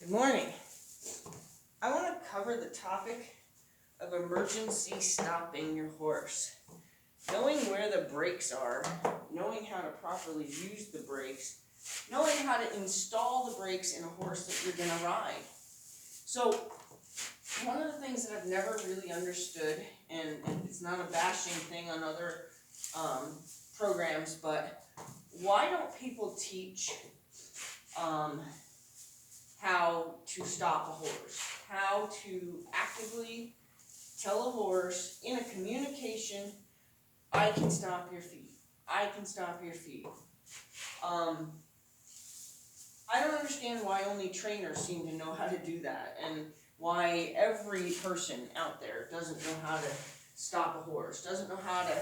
Good morning. I want to cover the topic of emergency stopping your horse. Knowing where the brakes are, knowing how to properly use the brakes, knowing how to install the brakes in a horse that you're going to ride. So, one of the things that I've never really understood, and it's not a bashing thing on other programs, but why don't people teach how to stop a horse, how to actively tell a horse in a communication, I can stop your feet, I can stop your feet. I don't understand why only trainers seem to know how to do that, and why every person out there doesn't know how to stop a horse, doesn't know how to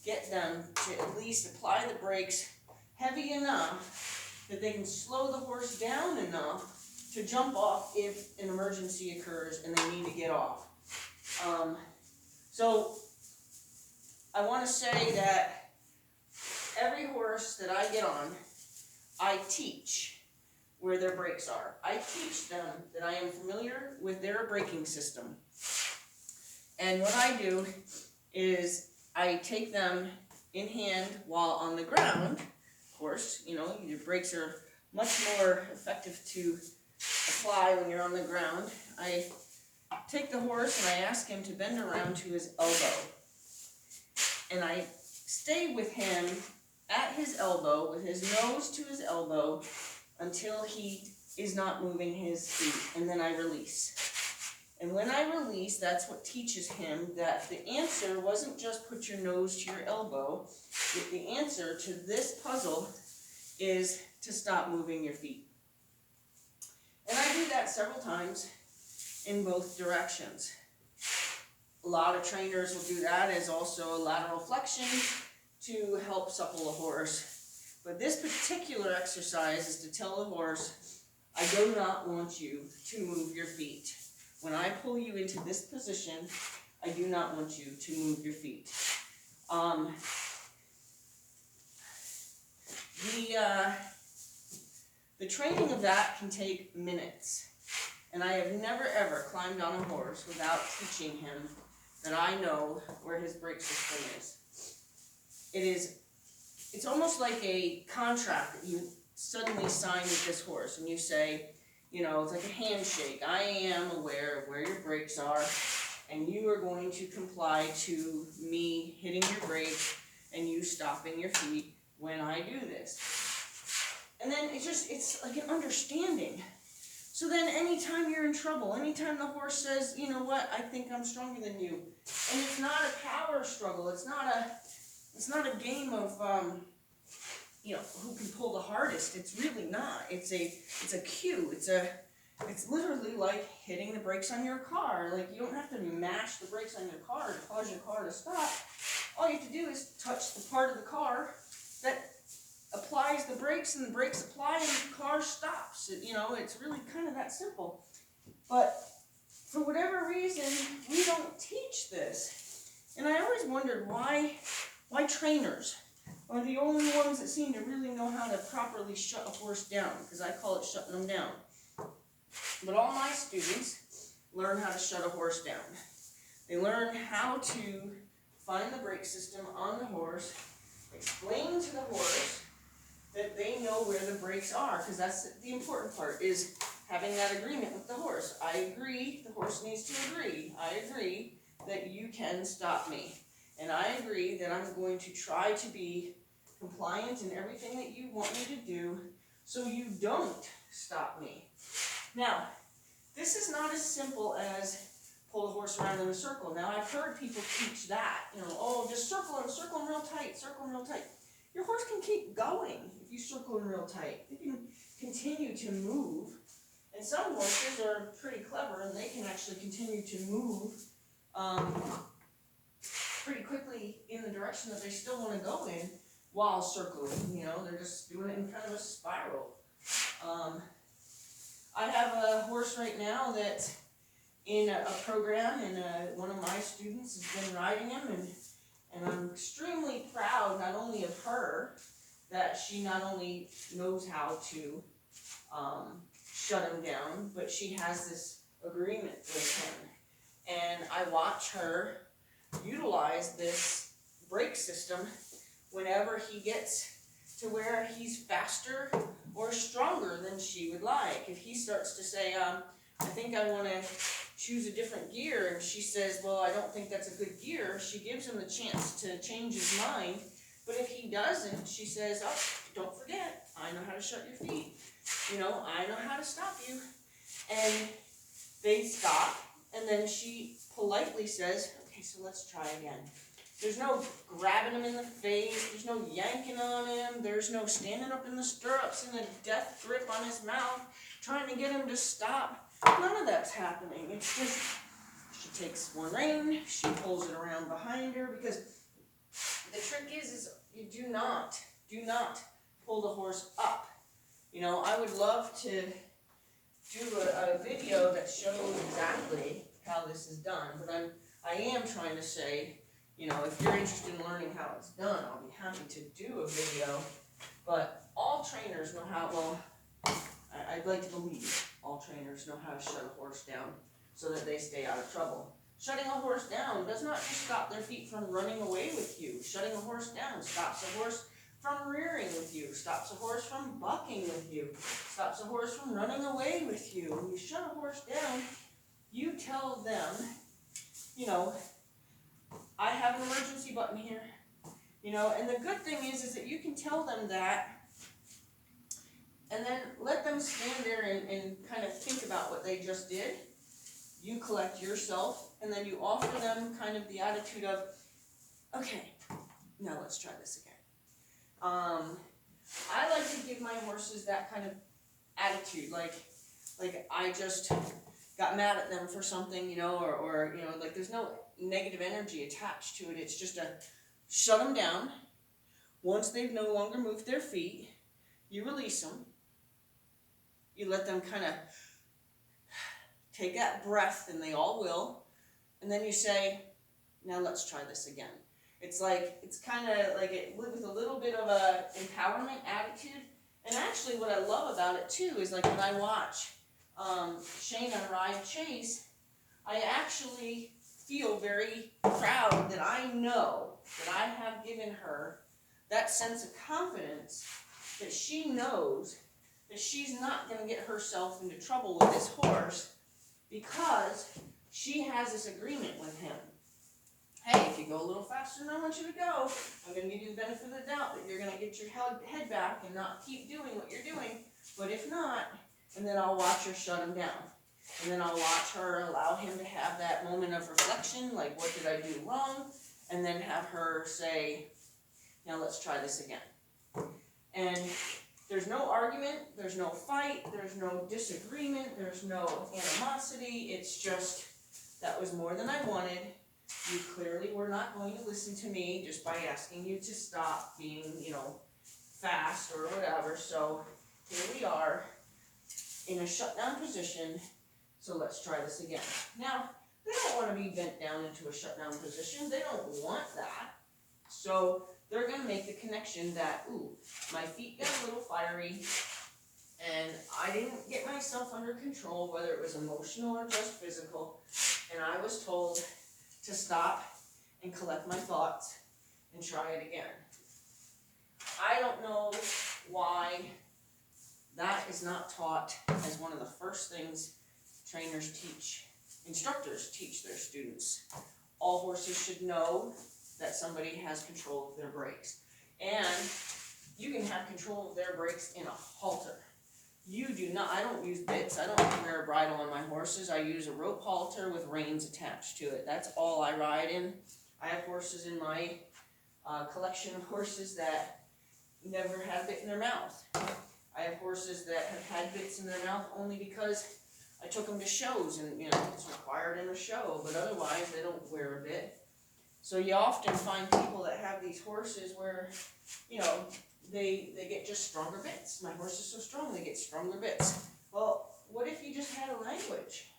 get them to at least apply the brakes heavy enough that they can slow the horse down enough to jump off if an emergency occurs and they need to get off. So I want to say that every horse that I get on, I teach where their brakes are. I teach them that I am familiar with their braking system. And what I do is I take them in hand while on the ground. Of course, your brakes are much more effective to apply when you're on the ground. I take the horse and I ask him to bend around to his elbow. And I stay with him at his elbow, with his nose to his elbow, until he is not moving his feet, and then I release. And when I release, that's what teaches him that the answer wasn't just put your nose to your elbow. The answer to this puzzle is to stop moving your feet. And I do that several times in both directions. A lot of trainers will do that as also a lateral flexion to help supple a horse. But this particular exercise is to tell the horse, I do not want you to move your feet. When I pull you into this position, I do not want you to move your feet. The training of that can take minutes. And I have never ever climbed on a horse without teaching him that I know where his brake system is. It's almost like a contract that you suddenly sign with this horse, and you say, it's like a handshake. I am aware of where your brakes are, and you are going to comply to me hitting your brakes and you stopping your feet when I do this. And then it's like an understanding. So then anytime you're in trouble, anytime the horse says, you know what, I think I'm stronger than you, and it's not a power struggle, it's not a game of who can pull the hardest. It's really not. It's a cue. It's literally like hitting the brakes on your car. Like, you don't have to mash the brakes on your car to cause your car to stop. All you have to do is touch the part of the car that applies the brakes, and the brakes apply, and the car stops. It's really kind of that simple. But for whatever reason, we don't teach this. And I always wondered why trainers are the only ones that seem to really know how to properly shut a horse down, because I call it shutting them down. But all my students learn how to shut a horse down. They learn how to find the brake system on the horse, explain to the horse that they know where the brakes are, because that's the important part, is having that agreement with the horse. I agree, the horse needs to agree. I agree that you can stop me. And I agree that I'm going to try to be compliant in everything that you want me to do, so you don't stop me. Now, this is not as simple as pull the horse around in a circle. Now, I've heard people teach that. Just circle him real tight, circle him real tight. Your horse can keep going if you circle him real tight. They can continue to move. And some horses are pretty clever, and they can actually continue to move pretty quickly in the direction that they still want to go in while circling. They're just doing it in kind of a spiral. I have a horse right now that's in a program, and one of my students has been riding him, and I'm extremely proud not only of her, that she not only knows how to shut him down, but she has this agreement with him. And I watch her utilize this brake system whenever he gets to where he's faster or stronger than she would like. If he starts to say, I think I want to choose a different gear, and she says, well, I don't think that's a good gear, she gives him the chance to change his mind. But if he doesn't, she says, oh, don't forget, I know how to shut your feet. You know, I know how to stop you. And they stop, and then she politely says, okay, so let's try again. There's no grabbing him in the face, there's no yanking on him, there's no standing up in the stirrups in a death grip on his mouth, trying to get him to stop. None of that's happening. It's just, she takes one rein, she pulls it around behind her, because the trick is you do not pull the horse up. You know, I would love to do a video that shows exactly how this is done, but I am trying to say, you know, if you're interested in learning how it's done, I'll be happy to do a video. But all trainers know how, well, I'd like to believe all trainers know how to shut a horse down so that they stay out of trouble. Shutting a horse down does not just stop their feet from running away with you. Shutting a horse down stops a horse from rearing with you, stops a horse from bucking with you, stops a horse from running away with you. When you shut a horse down, you tell them, you know, I have an emergency button here. You know, and the good thing is that you can tell them that and then let them stand there and kind of think about what they just did. You collect yourself, and then you offer them kind of the attitude of, okay, now let's try this again. I like to give my horses that kind of attitude, like I just got mad at them for something, you know, or you know, like there's no negative energy attached to it. It's just a shut them down. Once they've no longer moved their feet, you release them. You let them kind of take that breath, and they all will. And then you say, now let's try this again. It's kind of like it with a little bit of a empowerment attitude. And actually what I love about it too is like when I watch Shayna ride Chase, I actually feel very proud that I know that I have given her that sense of confidence that she knows that she's not going to get herself into trouble with this horse because she has this agreement with him. Hey, if you go a little faster than I want you to go, I'm going to give you the benefit of the doubt that you're going to get your head back and not keep doing what you're doing. But if not, and then I'll watch her shut him down. And then I'll watch her allow him to have that moment of reflection, like what did I do wrong? And then have her say, now let's try this again. And there's no argument, there's no fight, there's no disagreement, there's no animosity. It's just, that was more than I wanted. You clearly were not going to listen to me just by asking you to stop being, you know, fast or whatever. So here we are in a shutdown position. So let's try this again. Now, they don't want to be bent down into a shutdown position. They don't want that. So they're going to make the connection that, ooh, my feet got a little fiery and I didn't get myself under control, whether it was emotional or just physical, and I was told to stop and collect my thoughts and try it again. I don't know why that is not taught as one of the first things instructors teach their students. All horses should know that somebody has control of their brakes. And you can have control of their brakes in a halter. You do not, I don't use bits, I don't wear a bridle on my horses. I use a rope halter with reins attached to it. That's all I ride in. I have horses in my collection of horses that never had a bit in their mouth. I have horses that have had bits in their mouth only because I took them to shows and, you know, it's required in a show, but otherwise they don't wear a bit. So you often find people that have these horses where, you know, they get just stronger bits. My horse is so strong, they get stronger bits. Well, what if you just had a language?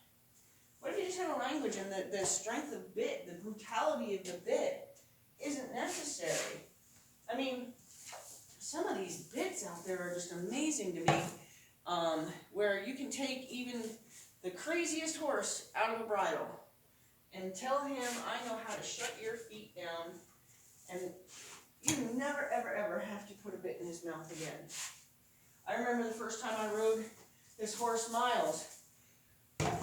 What if you just had a language and the strength of bit, the brutality of the bit isn't necessary? I mean, some of these bits out there are just amazing to me. where you can take even the craziest horse out of a bridle and tell him, I know how to shut your feet down, and you never, ever, ever have to put a bit in his mouth again. I remember the first time I rode this horse miles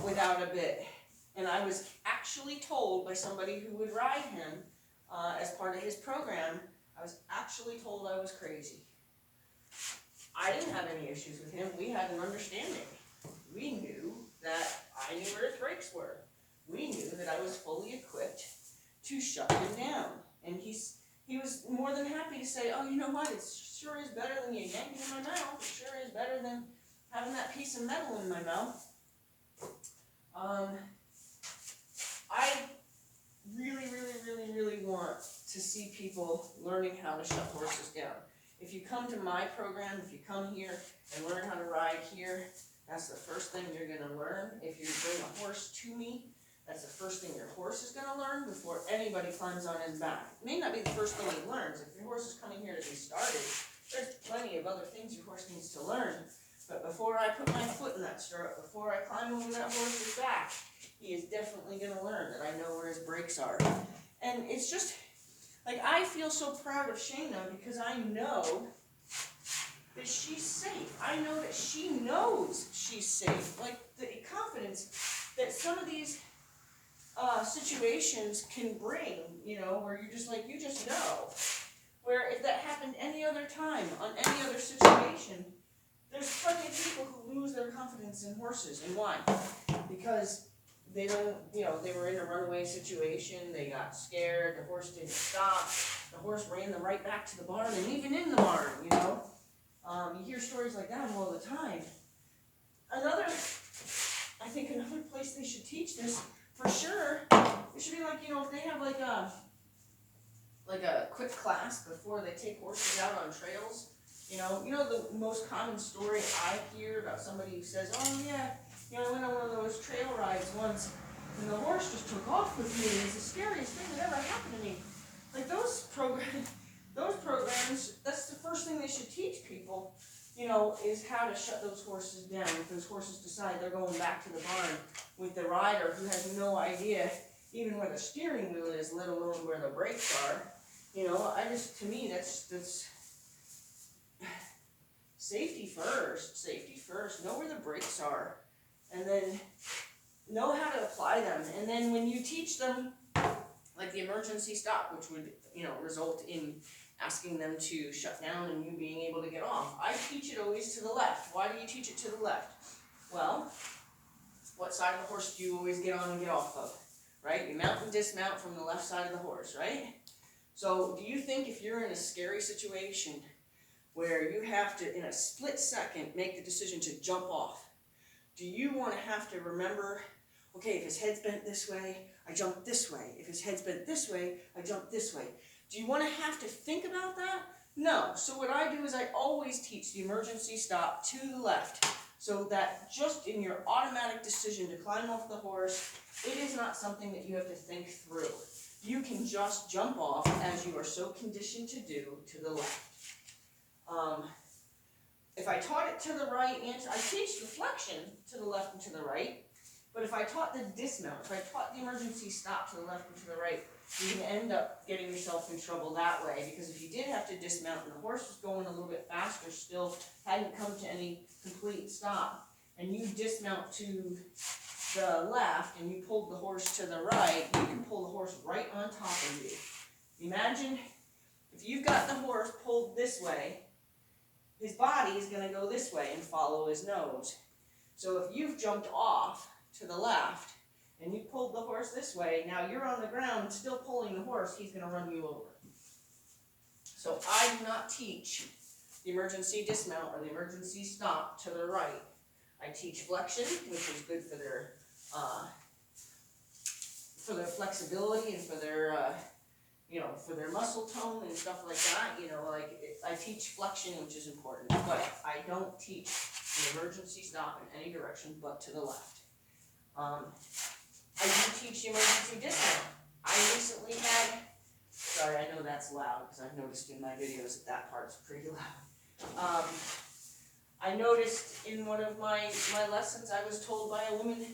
without a bit, and I was actually told by somebody who would ride him as part of his program, I was actually told I was crazy. I didn't have any issues with him. We had an understanding. We knew that I knew where his brakes were. We knew that I was fully equipped to shut him down. And he was more than happy to say, oh, you know what, it sure is better than you yanking in my mouth. It sure is better than having that piece of metal in my mouth. I really, really, really, really want to see people learning how to shut horses down. If you come to my program, if you come here and learn how to ride here, that's the first thing you're going to learn. If you bring a horse to me, that's the first thing your horse is going to learn before anybody climbs on his back. It may not be the first thing he learns. If your horse is coming here to be started, there's plenty of other things your horse needs to learn. But before I put my foot in that stirrup, before I climb over that horse's back, he is definitely going to learn that I know where his brakes are. And it's just, like, I feel so proud of Shayna because I know that she's safe. I know that she knows she's safe. Like, the confidence that some of these situations can bring, you know, where you're just like, you just know. Where if that happened any other time, on any other situation, there's plenty of people who lose their confidence in horses. And why? Because they don't, you know, they were in a runaway situation, they got scared, the horse didn't stop, the horse ran them right back to the barn, and even in the barn, you know. You hear stories like that all the time. I think another place they should teach this, for sure, it should be like, you know, if they have like a quick class before they take horses out on trails. You know the most common story I hear about somebody who says, oh yeah, you know, I went on one of those trail rides once, and the horse just took off with me. It's the scariest thing that ever happened to me. Like those programs, that's the first thing they should teach people, you know, is how to shut those horses down. If those horses decide they're going back to the barn with the rider who has no idea even where the steering wheel is, let alone where the brakes are, you know, to me, that's safety first, know where the brakes are, and then know how to apply them. And then when you teach them, like the emergency stop, which would, you know, result in asking them to shut down and you being able to get off. I teach it always to the left. Why do you teach it to the left? Well, what side of the horse do you always get on and get off of? Right? You mount and dismount from the left side of the horse, right? So do you think if you're in a scary situation where you have to, in a split second, make the decision to jump off, do you want to have to remember, okay, if his head's bent this way, I jump this way. If his head's bent this way, I jump this way. Do you want to have to think about that? No. So what I do is I always teach the emergency stop to the left, so that just in your automatic decision to climb off the horse, it is not something that you have to think through. You can just jump off, as you are so conditioned to do, to the left. If I taught it to the right, and I teach the flexion to the left and to the right, but if I taught the dismount, if I taught the emergency stop to the left and to the right, you can end up getting yourself in trouble that way, because if you did have to dismount and the horse was going a little bit faster, still hadn't come to any complete stop, and you dismount to the left and you pulled the horse to the right, you can pull the horse right on top of you. Imagine if you've got the horse pulled this way, his body is going to go this way and follow his nose. So if you've jumped off to the left and you pulled the horse this way, now you're on the ground still pulling the horse, he's going to run you over. So I do not teach the emergency dismount or the emergency stop to the right. I teach flexion, which is good for their flexibility and for their for their muscle tone and stuff like that. I teach flexion, which is important, but I don't teach the emergency stop in any direction but to the left. I do teach the emergency dismount. I recently had, sorry, I know that's loud because I've noticed in my videos that part's pretty loud. I noticed in one of my lessons, I was told by a woman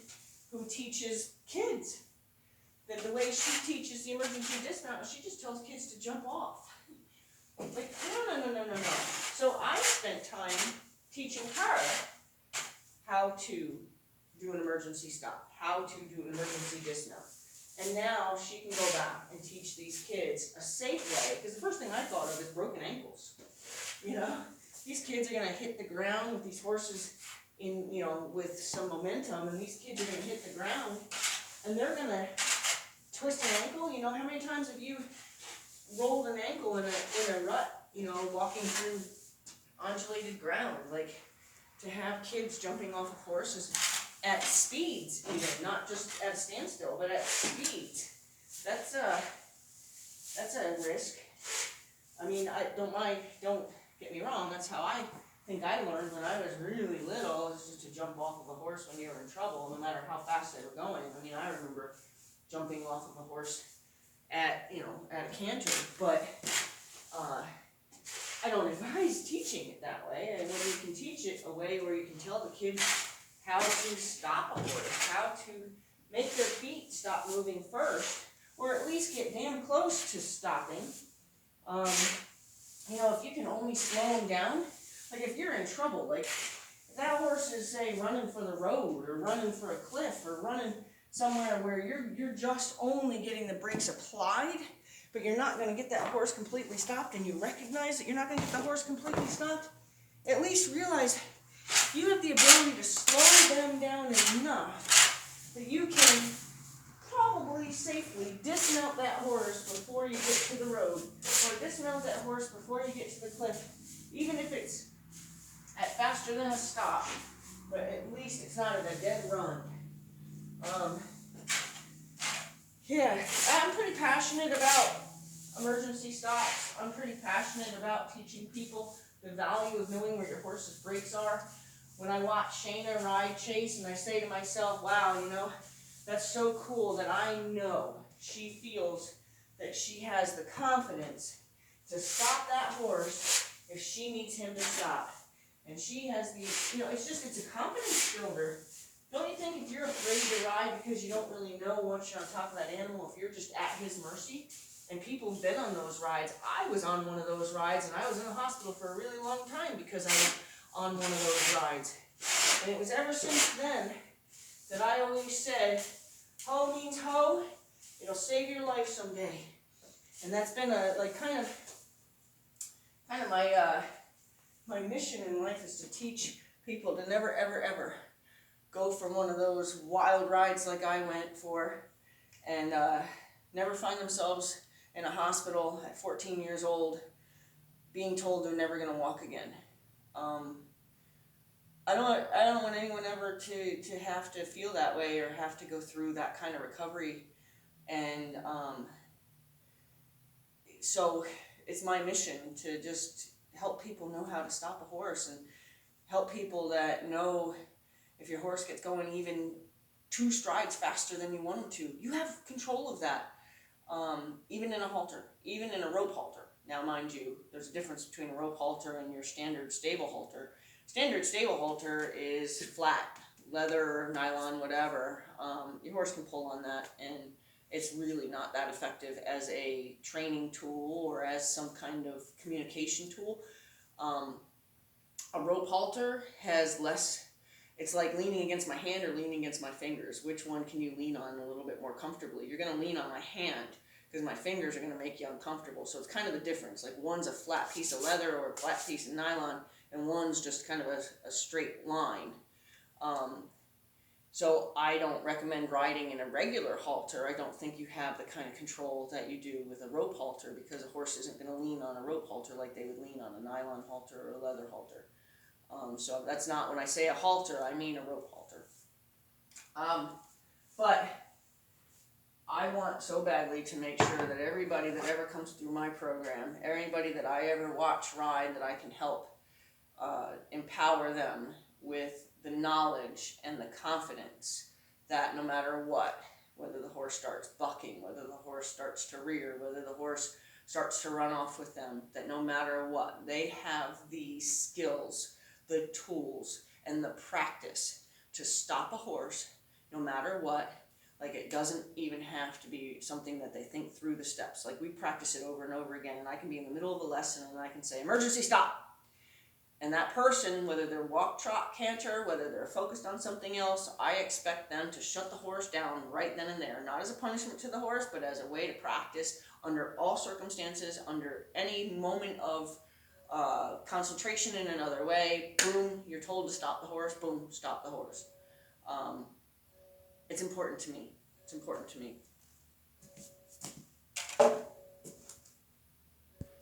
who teaches kids that the way she teaches the emergency dismount, she just tells kids to jump off. Like, no. So I spent time teaching her how to do an emergency stop, how to do an emergency dismount. And now she can go back and teach these kids a safe way, because the first thing I thought of is broken ankles. You know, these kids are gonna hit the ground with these horses in, you know, with some momentum, and these kids are gonna hit the ground, and they're gonna twist an ankle. You know, how many times have you rolled an ankle in a rut, you know, walking through undulated ground? Like, to have kids jumping off of horses at speeds, even, not just at a standstill, but at speeds, that's a risk. I mean, don't get me wrong, that's how I think I learned when I was really little, is just to jump off of a horse when you were in trouble, no matter how fast they were going. I mean, I remember jumping off of a horse at a canter, but I don't advise teaching it that way. And when you can teach it a way where you can tell the kids how to stop a horse, how to make their feet stop moving first, or at least get damn close to stopping. You know, if you can only slow them down, like if you're in trouble, like if that horse is, say, running for the road or running for a cliff or running somewhere where you're just only getting the brakes applied, but you're not going to get that horse completely stopped, and you recognize that you're not going to get the horse completely stopped, at least realize you have the ability to slow them down enough that you can probably safely dismount that horse before you get to the road, or dismount that horse before you get to the cliff, even if it's at faster than a stop, but at least it's not at a dead run. Yeah, I'm pretty passionate about emergency stops. I'm pretty passionate about teaching people the value of knowing where your horse's brakes are. When I watch Shayna ride Chase, and I say to myself, wow, you know, that's so cool that I know she feels that she has the confidence to stop that horse if she needs him to stop. And she has the, you know, it's a confidence builder. Don't you think if you're afraid to ride because you don't really know once you're on top of that animal, if you're just at his mercy? And people have been on those rides. I was on one of those rides, and I was in the hospital for a really long time because I was on one of those rides. And it was ever since then that I always said, ho means ho, it'll save your life someday. And that's been kind of my mission in life, is to teach people to never, ever, ever go for one of those wild rides like I went for, and never find themselves in a hospital at 14 years old being told they're never going to walk again. I don't want anyone ever to have to feel that way or have to go through that kind of recovery. And so it's my mission to just help people know how to stop a horse, and help people that know if your horse gets going even 2 strides faster than you want him to, you have control of that. Even in a halter, even in a rope halter. Now, mind you, there's a difference between a rope halter and your standard stable halter. Standard stable halter is flat, leather, nylon, whatever. Your horse can pull on that, and it's really not that effective as a training tool or as some kind of communication tool. A rope halter has less. It's like leaning against my hand or leaning against my fingers. Which one can you lean on a little bit more comfortably? You're going to lean on my hand because my fingers are going to make you uncomfortable. So it's kind of the difference. Like, one's a flat piece of leather or a flat piece of nylon, and one's just kind of a straight line. So I don't recommend riding in a regular halter. I don't think you have the kind of control that you do with a rope halter, because a horse isn't going to lean on a rope halter like they would lean on a nylon halter or a leather halter. So that's not, when I say a halter, I mean a rope halter. But I want so badly to make sure that everybody that ever comes through my program, anybody that I ever watch ride, that I can help empower them with the knowledge and the confidence that no matter what, whether the horse starts bucking, whether the horse starts to rear, whether the horse starts to run off with them, that no matter what, they have the skills, the tools and the practice to stop a horse no matter what. Like, it doesn't even have to be something that they think through the steps. Like, we practice it over and over again, and I can be in the middle of a lesson and I can say, emergency stop. And that person, whether they're walk, trot, canter, whether they're focused on something else, I expect them to shut the horse down right then and there. Not as a punishment to the horse, but as a way to practice under all circumstances, under any moment of concentration in another way. Boom, you're told to stop the horse. Boom, stop the horse. It's important to me. It's important to me.